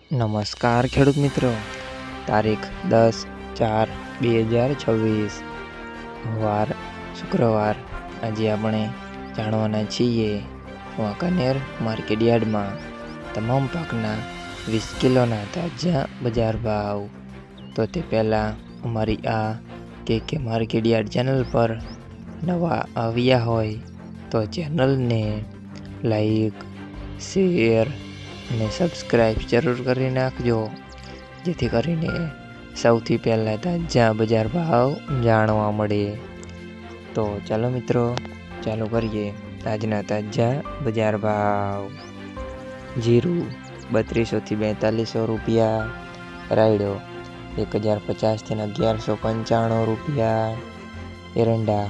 નમસ્કાર ખેડૂત મિત્રો, તારીખ 10/4/2026 વાર શુક્રવાર। આજે આપણે જાણવાના છીએ વાંકાનેર માર્કેટ યાર્ડમાં તમામ પાકના 20 કિલોના તાજા બજાર ભાવ। તો તે પહેલાં અમારી આ કે માર્કેટ યાર્ડ ચેનલ પર નવા આવ્યા હોય તો ચેનલને લાઈક, શેર અને સબસ્ક્રાઈબ જરૂર કરી નાખજો, જેથી કરીને સૌથી પહેલાં તાજા બજાર ભાવ જાણવા મળે। તો ચાલો મિત્રો, ચાલુ કરીએ આજના તાજા બજાર ભાવ। જીરું 3200 થી 4200 રૂપિયા, રાયડો 1050 થી 1195 રૂપિયા, એરંડા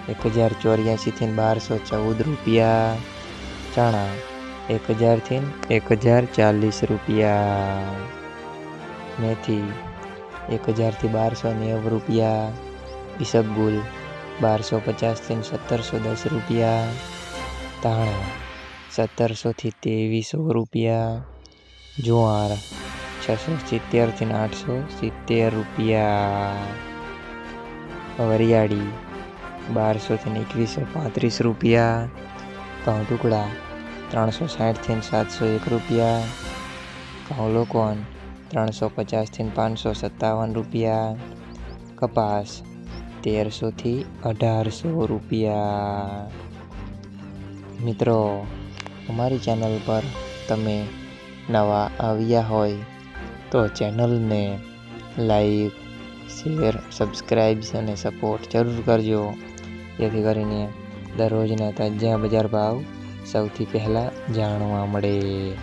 1084 થી 1214 રૂપિયા, ચણા 1000 થી 1040 રૂપિયા, મેથી 1000 થી 1290 રૂપિયા, ઈસબગુલ 1250 થી 1710 રૂપિયા, ધાણા 1700 થી 2300 રૂપિયા, જુવાર 670 થી 870 રૂપિયા, વરિયાળી 1200 થી 2135 રૂપિયા, ઘઉં ટુકડા 360 થી 701 રૂપિયા, ઘઉં લોકવન 350 થી 557 રૂપિયા, કપાસ 1300 થી 1800 રૂપિયા। મિત્રો, અમારી ચેનલ પર તમે નવા આવ્યા હોય તો ચેનલને લાઈક, શેર, સબસ્ક્રાઈબ અને સપોર્ટ જરૂર કરજો, જેથી કરીને દરરોજના તાજા બજાર ભાવ સૌથી પહેલાં જાણવા મળે।